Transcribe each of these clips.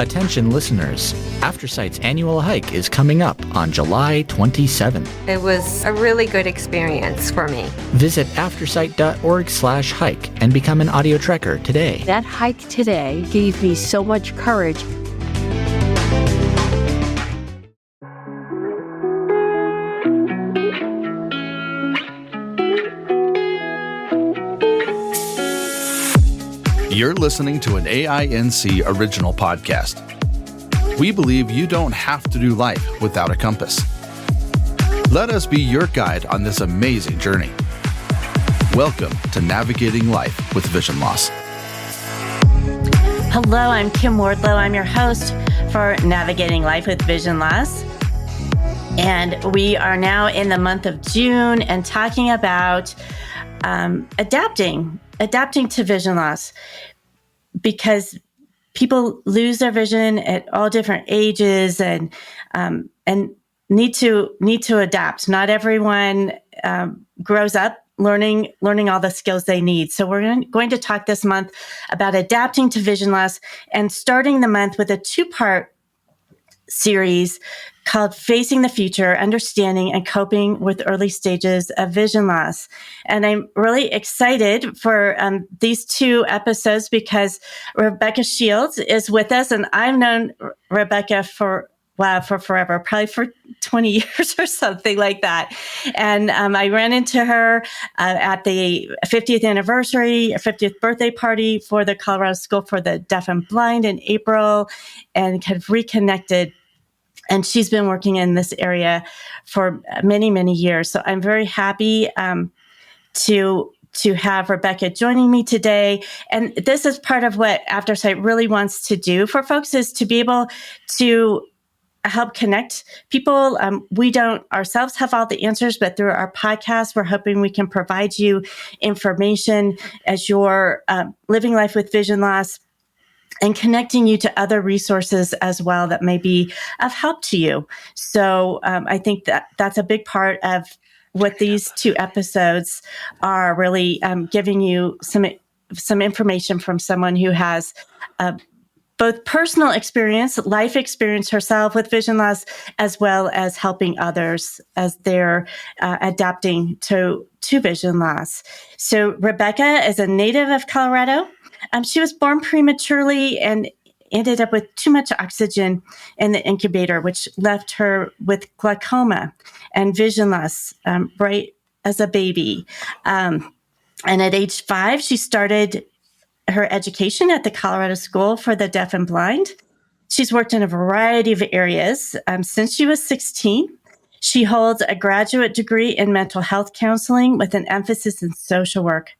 Attention listeners, AfterSight's annual hike is coming up on July 27th. It was a really good experience for me. Visit aftersight.org/hike and become an audio trekker today. That hike today gave me so much courage. You're listening to an AINC original podcast. We believe you don't have to do life without a compass. Let us be your guide on this amazing journey. Welcome to Navigating Life with Vision Loss. Hello, I'm Kim Wardlow. I'm your host for Navigating Life with Vision Loss. And we are now in the month of June and talking about adapting to vision loss, because people lose their vision at all different ages and need to adapt. Not everyone grows up learning all the skills they need. So we're going to talk this month about adapting to vision loss and starting the month with a 2-part series called Facing the Future, Understanding and Coping with Early Stages of Vision Loss. And I'm really excited for these 2 episodes because Rebecca Shields is with us, and I've known Rebecca for forever, probably for 20 years or something like that. And I ran into her at the 50th anniversary, 50th birthday party for the Colorado School for the Deaf and Blind in April, and kind of reconnected. And she's been working in this area for many, many years. So I'm very happy to have Rebecca joining me today. And this is part of what AfterSight really wants to do for folks, is to be able to help connect people. We don't ourselves have all the answers, but through our podcast, we're hoping we can provide you information as you're living life with vision loss, and connecting you to other resources as well that may be of help to you. So I think that's a big part of what these 2 episodes are, really giving you some information from someone who has both personal experience, life experience herself with vision loss, as well as helping others as they're adapting to vision loss. So Rebecca is a native of Colorado. She was born prematurely and ended up with too much oxygen in the incubator, which left her with glaucoma and vision loss right as a baby. And at age 5, she started her education at the Colorado School for the Deaf and Blind. She's worked in a variety of areas since she was 16. She holds a graduate degree in mental health counseling with an emphasis in social work.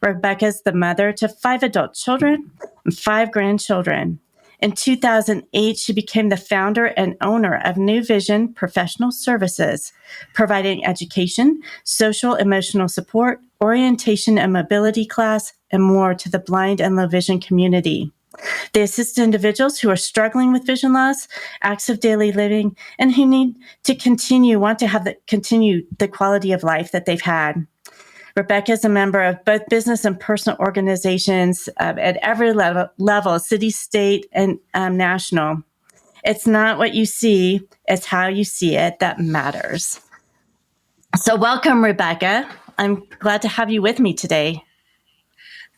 Rebecca is the mother to 5 adult children and 5 grandchildren. In 2008, she became the founder and owner of New Vision Professional Services, providing education, social emotional support, orientation and mobility class, and more to the blind and low vision community. They assist individuals who are struggling with vision loss, acts of daily living, and who want to continue the quality of life that they've had. Rebecca is a member of both business and personal organizations at every level, city, state, and national. It's not what you see, it's how you see it that matters. So welcome, Rebecca. I'm glad to have you with me today.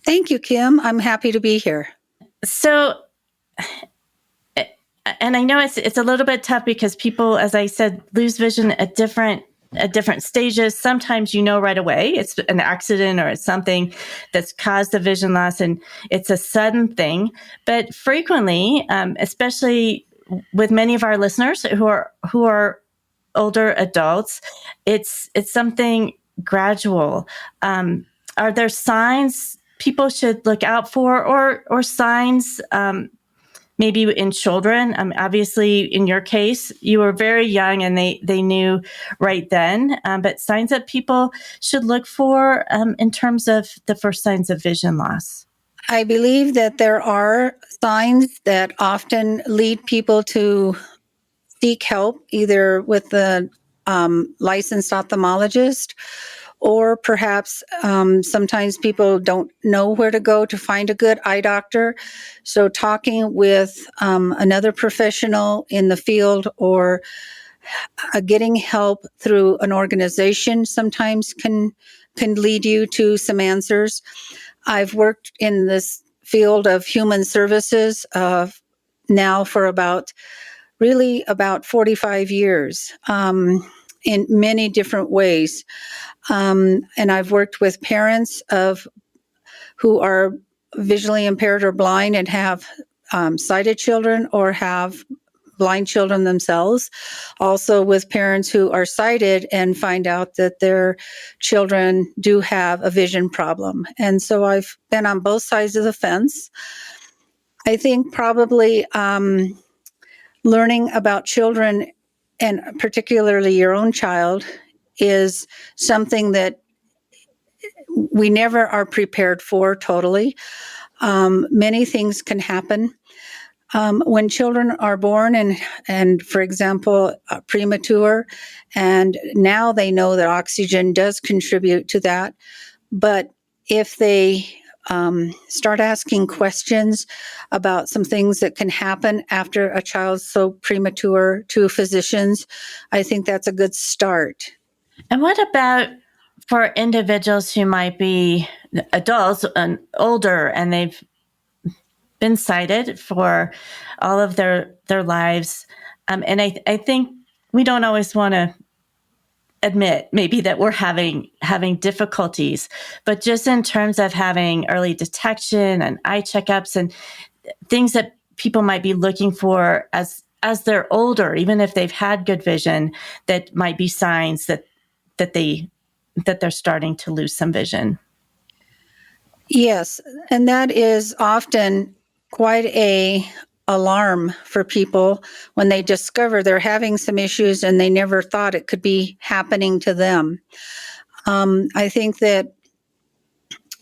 Thank you, Kim. I'm happy to be here. So, and I know it's a little bit tough because people, as I said, lose vision at different stages. Sometimes right away it's an accident or it's something that's caused the vision loss and it's a sudden thing. But frequently, especially with many of our listeners who are older adults, it's something gradual. Are there signs people should look out for, or signs maybe in children? Obviously, in your case, you were very young and they knew right then, but signs that people should look for in terms of the first signs of vision loss? I believe that there are signs that often lead people to seek help, either with the licensed ophthalmologist or perhaps sometimes people don't know where to go to find a good eye doctor. So talking with another professional in the field or getting help through an organization sometimes can lead you to some answers. I've worked in this field of human services now for about 45 years in many different ways. And I've worked with parents who are visually impaired or blind and have sighted children or have blind children themselves. Also with parents who are sighted and find out that their children do have a vision problem. And so I've been on both sides of the fence. I think probably learning about children, and particularly your own child, is something that we never are prepared for totally. Many things can happen. When children are born and for example, premature, and now they know that oxygen does contribute to that. But if they start asking questions about some things that can happen after a child's so premature to physicians, I think that's a good start. And what about for individuals who might be adults and older and they've been sighted for all of their lives? And I think we don't always want to admit maybe that we're having difficulties, but just in terms of having early detection and eye checkups and things that people might be looking for as they're older, even if they've had good vision, that might be signs that they're starting to lose some vision. Yes, and that is often quite a alarm for people when they discover they're having some issues and they never thought it could be happening to them. I think that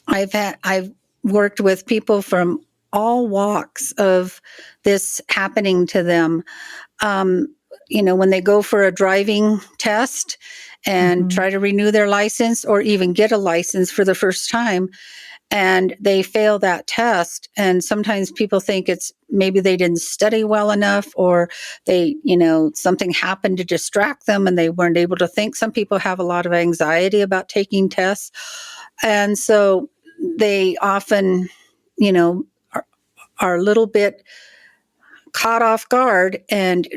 I've worked with people from all walks of this happening to them. When they go for a driving test and try to renew their license or even get a license for the first time, and they fail that test. And sometimes people think it's maybe they didn't study well enough, or they, something happened to distract them and they weren't able to think. Some people have a lot of anxiety about taking tests. And so they often, are a little bit caught off guard, and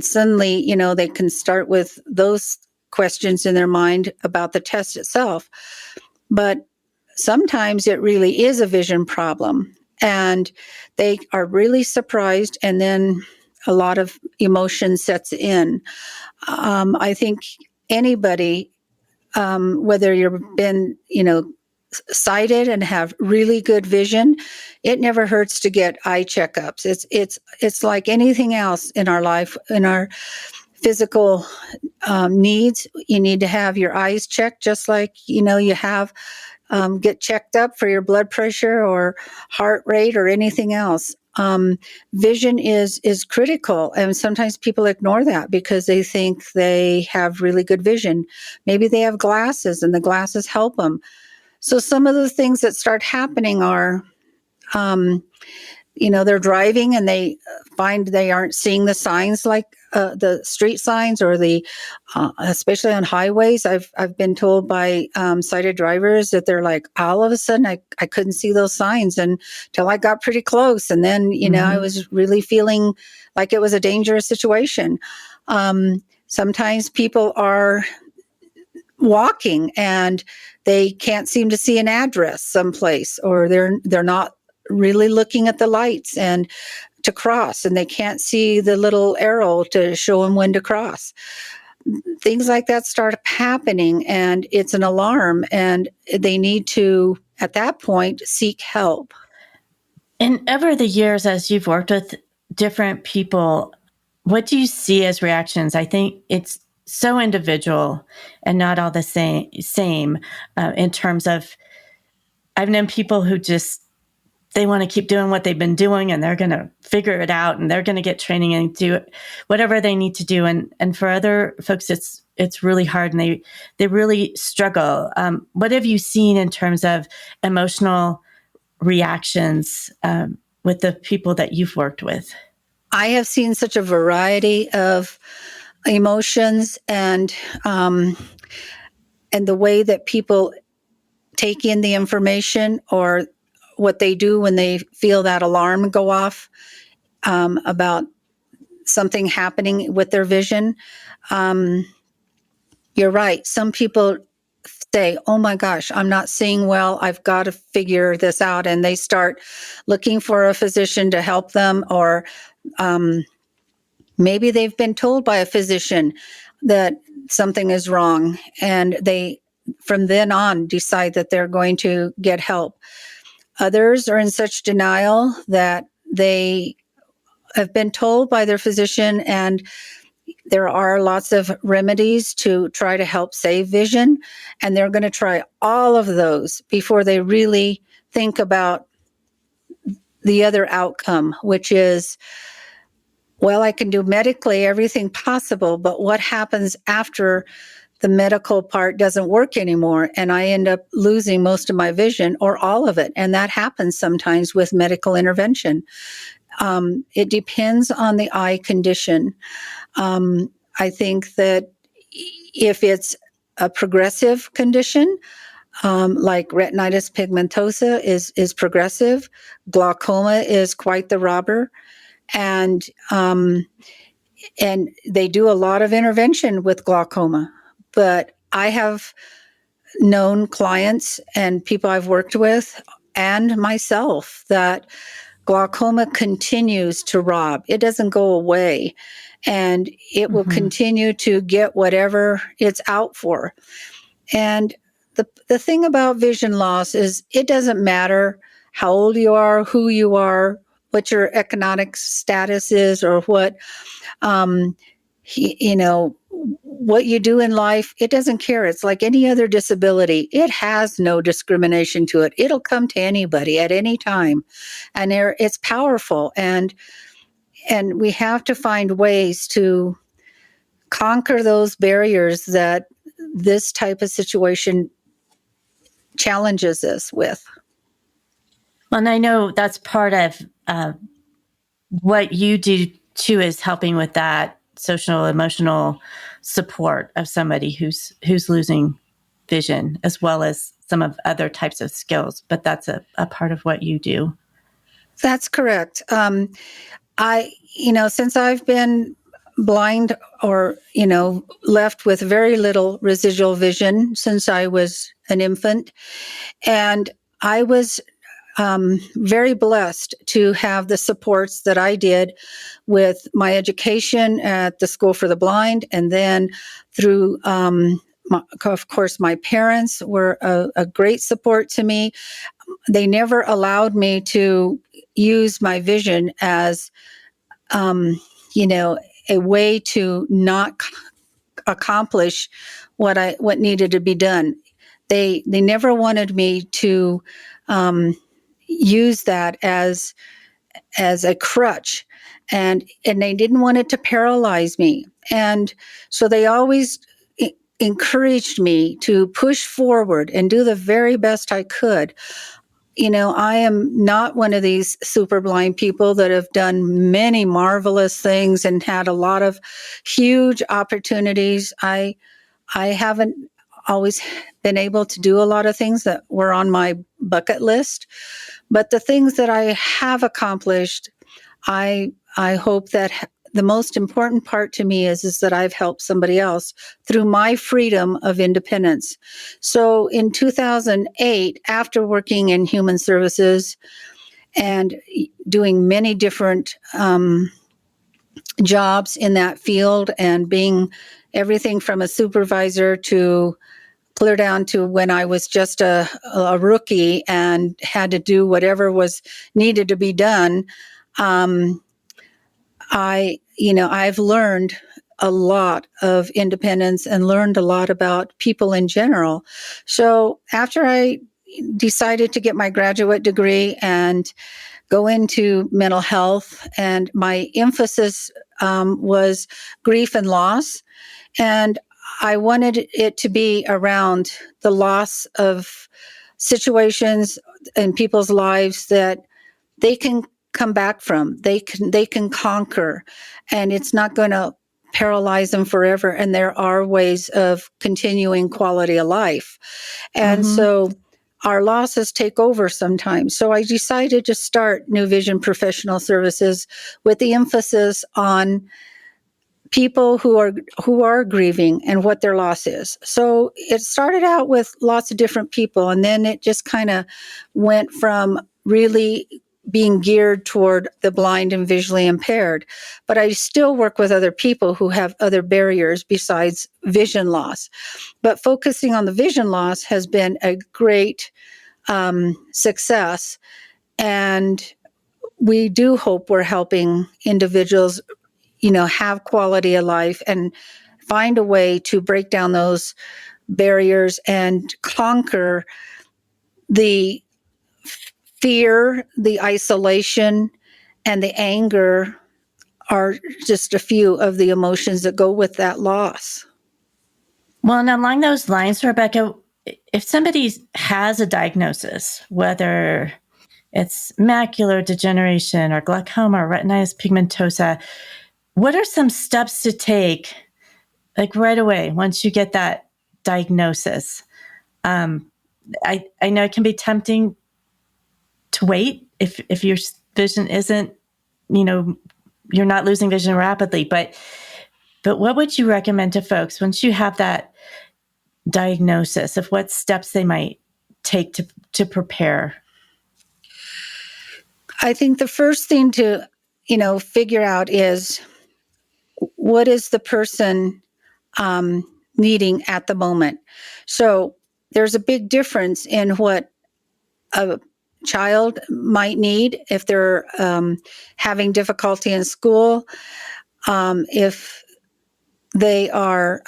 suddenly, they can start with those questions in their mind about the test itself. But sometimes it really is a vision problem, and they are really surprised, and then a lot of emotion sets in. I think anybody, whether you've been, sighted and have really good vision, it never hurts to get eye checkups. It's like anything else in our life, in our physical needs. You need to have your eyes checked, just like you have get checked up for your blood pressure or heart rate or anything else. Vision is critical, and sometimes people ignore that because they think they have really good vision. Maybe they have glasses and the glasses help them. So some of the things that start happening are, they're driving and they find they aren't seeing the signs, like the street signs or especially on highways. I've been told by sighted drivers that they're like, all of a sudden I couldn't see those signs until I got pretty close. And then, I was really feeling like it was a dangerous situation. Sometimes people are walking and they can't seem to see an address someplace, or they're not really looking at the lights and to cross, and they can't see the little arrow to show them when to cross. Things like that start happening, and it's an alarm, and they need to, at that point, seek help. And over the years, as you've worked with different people, what do you see as reactions? I think it's so individual and not all the same in terms of, I've known people who just, they want to keep doing what they've been doing, and they're going to figure it out, and they're going to get training and do whatever they need to do. And for other folks, it's it's really hard and they really struggle. What have you seen in terms of emotional reactions with the people that you've worked with? I have seen such a variety of emotions and the way that people take in the information or what they do when they feel that alarm go off about something happening with their vision. You're right. Some people say, oh my gosh, I'm not seeing well. I've got to figure this out. And they start looking for a physician to help them, or maybe they've been told by a physician that something is wrong, and they, from then on, decide that they're going to get help. Others are in such denial that they have been told by their physician, and there are lots of remedies to try to help save vision, and they're going to try all of those before they really think about the other outcome, which is, well, I can do medically everything possible, but what happens after the medical part doesn't work anymore and I end up losing most of my vision or all of it? And that happens sometimes with medical intervention. It depends on the eye condition. I think that if it's a progressive condition, like retinitis pigmentosa is progressive, glaucoma is quite the robber, and they do a lot of intervention with glaucoma. But I have known clients and people I've worked with and myself that glaucoma continues to rob. It doesn't go away, and it will continue to get whatever it's out for. And the thing about vision loss is it doesn't matter how old you are, who you are, what your economic status is, or what, what you do in life. It doesn't care. It's like any other disability. It has no discrimination to it. It'll come to anybody at any time. And it's powerful. And we have to find ways to conquer those barriers that this type of situation challenges us with. Well, and I know that's part of what you do too, is helping with that social emotional support of somebody who's losing vision, as well as some of other types of skills. But that's a part of what you do. That's correct. Since I've been blind or, left with very little residual vision since I was an infant, and I was very blessed to have the supports that I did with my education at the School for the Blind, and then through, of course, my parents were a great support to me. They never allowed me to use my vision as, a way to not accomplish what needed to be done. They never wanted me to use that as a crutch, and they didn't want it to paralyze me. And so they always encouraged me to push forward and do the very best I could. I am not one of these super blind people that have done many marvelous things and had a lot of huge opportunities. I haven't always been able to do a lot of things that were on my bucket list, but the things that I have accomplished, I hope that the most important part to me is that I've helped somebody else through my freedom of independence. So in 2008, after working in human services and doing many different jobs in that field, and being everything from a supervisor to clear down to when I was just a rookie and had to do whatever was needed to be done, I've learned a lot of independence and learned a lot about people in general. So after I decided to get my graduate degree and go into mental health, and my emphasis was grief and loss, and I wanted it to be around the loss of situations in people's lives that they can come back from. They can conquer, and it's not going to paralyze them forever. And there are ways of continuing quality of life. And so our losses take over sometimes. So I decided to start New Vision Professional Services with the emphasis on people who are grieving and what their loss is. So it started out with lots of different people, and then it just kind of went from really being geared toward the blind and visually impaired. But I still work with other people who have other barriers besides vision loss. But focusing on the vision loss has been a great success. And we do hope we're helping individuals, have quality of life and find a way to break down those barriers and conquer the fear, the isolation, and the anger are just a few of the emotions that go with that loss. Well, and along those lines, Rebecca, if somebody has a diagnosis, whether it's macular degeneration or glaucoma or retinitis pigmentosa, what are some steps to take, like right away, once you get that diagnosis? I know it can be tempting to wait if your vision isn't, you're not losing vision rapidly, but what would you recommend to folks once you have that diagnosis of what steps they might take to prepare? I think the first thing to, figure out is what is the person needing at the moment. So there's a big difference in what a child might need if they're having difficulty in school, if they are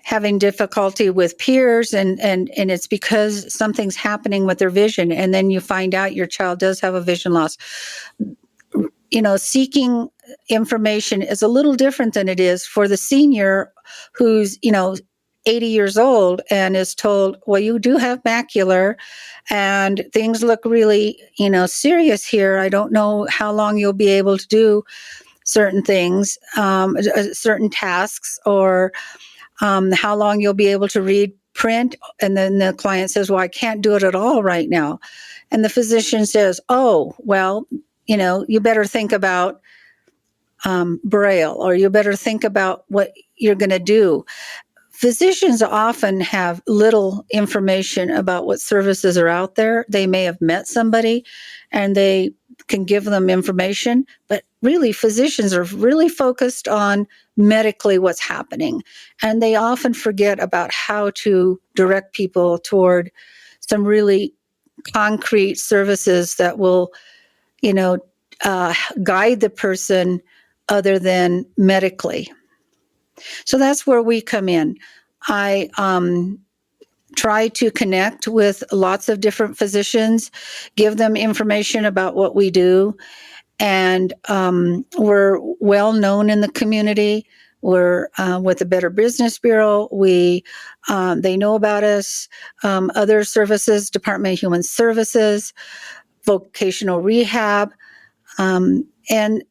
having difficulty with peers, and it's because something's happening with their vision, and then you find out your child does have a vision loss. Seeking information is a little different than it is for the senior who's, 80 years old and is told, well, you do have macular and things look really, serious here. I don't know how long you'll be able to do certain things, certain tasks, or how long you'll be able to read print. And then the client says, well, I can't do it at all right now. And the physician says, oh, well, you better think about Braille, or you better think about what you're going to do. Physicians often have little information about what services are out there. They may have met somebody and they can give them information, but really physicians are really focused on medically what's happening. And they often forget about how to direct people toward some really concrete services that will, guide the person other than medically. So that's where we come in. I try to connect with lots of different physicians, give them information about what we do, and we're well known in the community. We're with the Better Business Bureau. They know about us. Other services, Department of Human Services, vocational rehab, and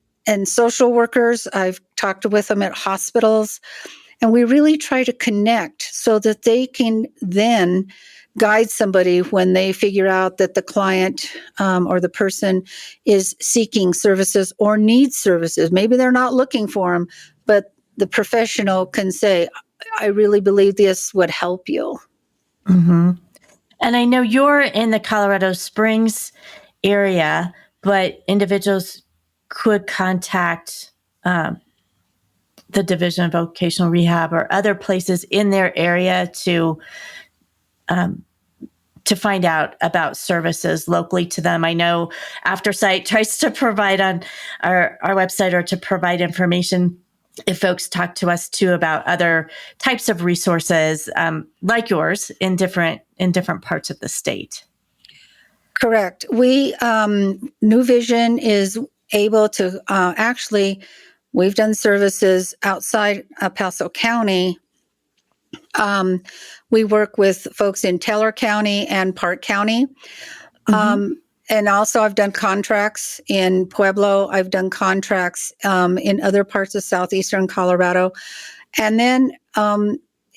social workers. I've talked with them at hospitals, and we really try to connect so that they can then guide somebody when they figure out that the client or the person is seeking services or needs services. Maybe they're not looking for them, but the professional can say, I really believe this would help you. Mm-hmm. And I know you're in the Colorado Springs area, but individuals could contact the Division of Vocational Rehab or other places in their area to find out about services locally to them. I know AfterSight tries to provide on our website, or to provide information if folks talk to us too about other types of resources like yours in different parts of the state. Correct. We New Vision is able to actually, we've done services outside El Paso County We work with folks in Teller County and Park County. And also I've done contracts in Pueblo. I've done contracts in other parts of southeastern Colorado. And then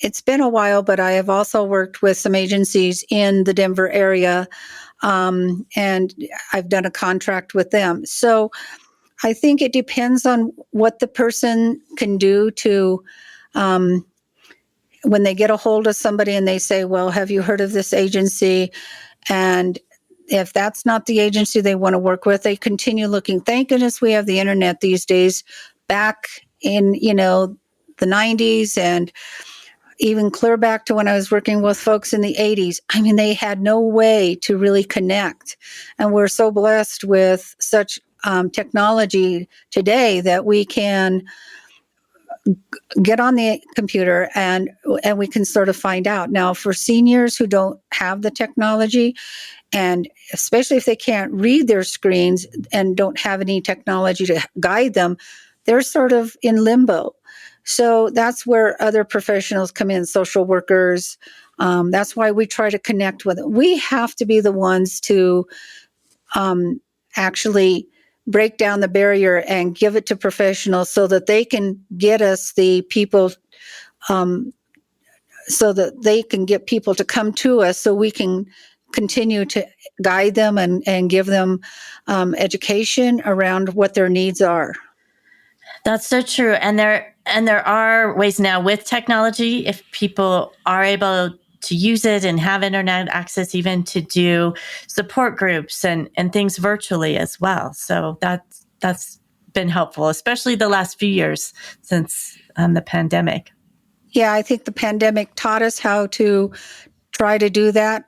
it's been a while, but I have also worked with some agencies in the Denver area, and I've done a contract with them. So I think it depends on what the person can do to, when they get a hold of somebody and they say, well, have you heard of this agency? And if that's not the agency they want to work with, they continue looking. Thank goodness we have the internet these days. Back in, the 90s and even clear back to when I was working with folks in the 80s. I mean, they had no way to really connect. And we're so blessed with such technology today that we can get on the computer and we can sort of find out. Now, for seniors who don't have the technology, and especially if they can't read their screens and don't have any technology to guide them, they're sort of in limbo. So that's where other professionals come in, social workers. That's why we try to connect with them. We have to be the ones to actually break down the barrier and give it to professionals so that they can get us the people, so that they can get people to come to us so we can continue to guide them and give them education around what their needs are. That's so true. And there are ways now with technology, if people are able to use it and have internet access, even to do support groups and things virtually as well. So that's been helpful, especially the last few years since the pandemic. Yeah, I think the pandemic taught us how to try to do that.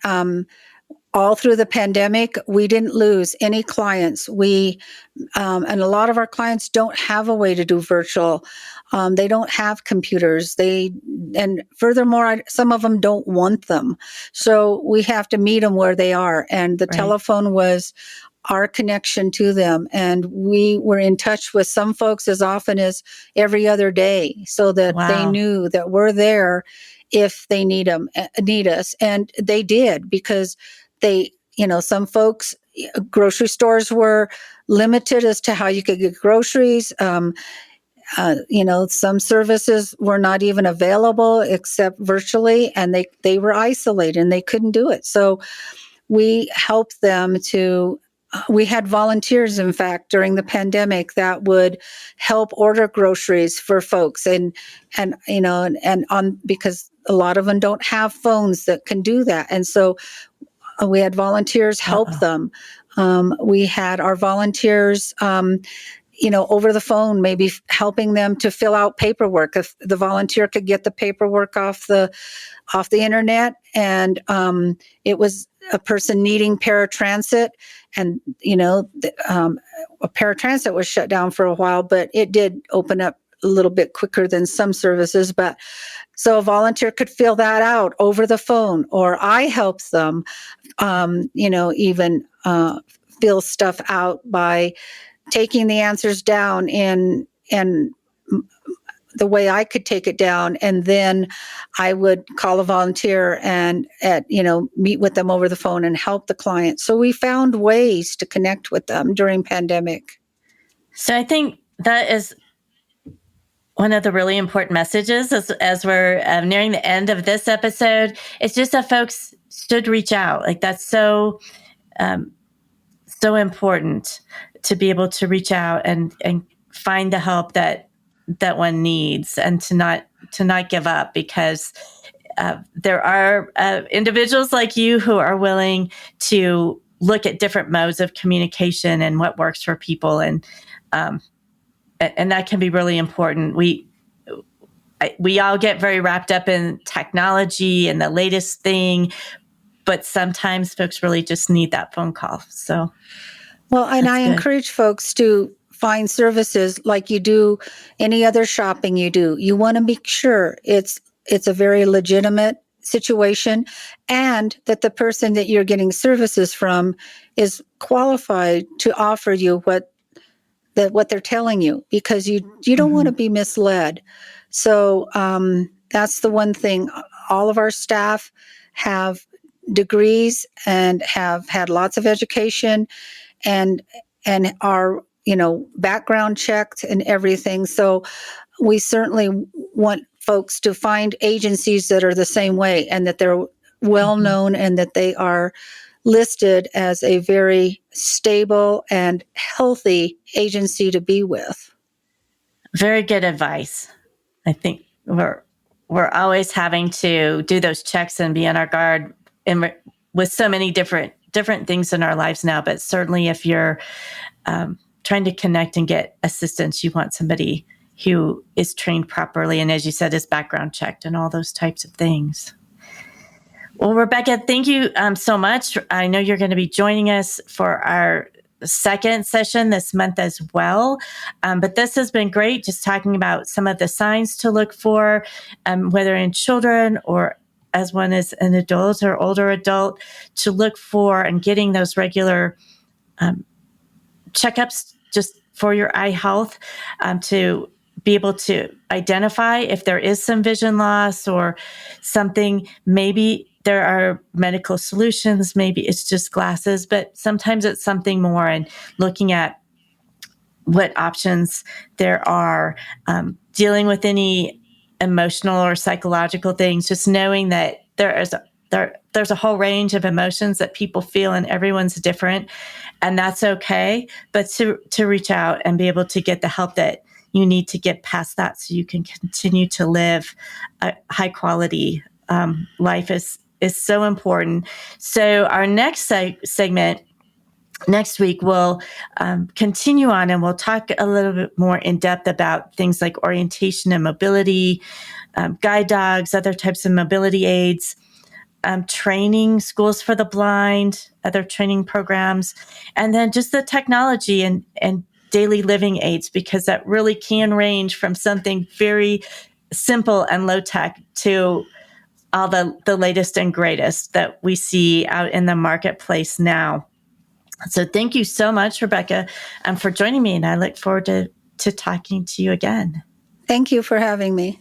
All through the pandemic, we didn't lose any clients. And a lot of our clients don't have a way to do virtual. They don't have computers. And furthermore, some of them don't want them. So we have to meet them where they are. And the telephone was our connection to them. And we were in touch with some folks as often as every other day so that they knew that we're there if they need us. And they did, because some folks, grocery stores were limited as to how you could get groceries. Some services were not even available except virtually, and they were isolated and they couldn't do it. So we helped them we had volunteers, in fact, during the pandemic that would help order groceries for folks because a lot of them don't have phones that can do that. And so we had volunteers help them. We had our volunteers, over the phone, maybe helping them to fill out paperwork. If the volunteer could get the paperwork off the internet, and it was a person needing paratransit, and a paratransit was shut down for a while, but it did open up a little bit quicker than some services. But so a volunteer could fill that out over the phone, or I helped them, even fill stuff out by taking the answers down in the way I could take it down. And then I would call a volunteer and meet with them over the phone and help the client. So we found ways to connect with them during pandemic. So I think that is one of the really important messages as we're nearing the end of this episode. It's just that folks should reach out. Like, that's so important to be able to reach out and find the help that one needs, and to not give up, because there are individuals like you who are willing to look at different modes of communication and what works for people, and that can be really important. We all get very wrapped up in technology and the latest thing, but sometimes folks really just need that phone call. So, well, and I encourage folks to find services like you do any other shopping you do. You want to make sure it's a very legitimate situation, and that the person that you're getting services from is qualified to offer you what they're telling you, because you don't want to be misled. So that's the one thing all of our staff have degrees and have had lots of education and are, background checked and everything. So we certainly want folks to find agencies that are the same way and that they're well known and that they are listed as a very stable and healthy agency to be with. Very good advice. I think we're always having to do those checks and be on our guard with so many different things in our lives now. But certainly if you're trying to connect and get assistance, you want somebody who is trained properly and, as you said, is background checked and all those types of things. Well, Rebecca, thank you so much. I know you're going to be joining us for our second session this month as well. But this has been great, just talking about some of the signs to look for, whether in children or as one is an adult or older adult, to look for and getting those regular checkups just for your eye health, to be able to identify if there is some vision loss or something. Maybe there are medical solutions, maybe it's just glasses, but sometimes it's something more, and looking at what options there are, dealing with any emotional or psychological things, just knowing that there's a whole range of emotions that people feel and everyone's different, and that's okay. But to reach out and be able to get the help that you need to get past that so you can continue to live a high quality life is so important. So our next segment next week, we'll continue on and we'll talk a little bit more in depth about things like orientation and mobility, guide dogs, other types of mobility aids, training, schools for the blind, other training programs, and then just the technology and daily living aids, because that really can range from something very simple and low tech to all the latest and greatest that we see out in the marketplace now. So thank you so much, Rebecca, for joining me, and I look forward to talking to you again. Thank you for having me.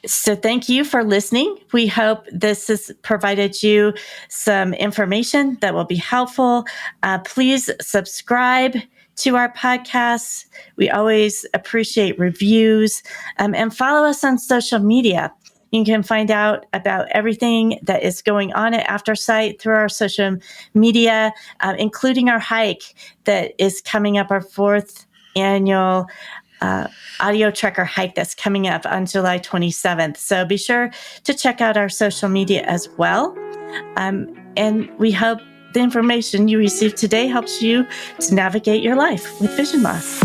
So thank you for listening. We hope this has provided you some information that will be helpful. Please subscribe to our podcasts. We always appreciate reviews, and follow us on social media. You can find out about everything that is going on at AfterSight through our social media, including our hike that is coming up, our 4th annual audio trekker hike that's coming up on July 27th. So be sure to check out our social media as well. And we hope the information you received today helps you to navigate your life with vision loss.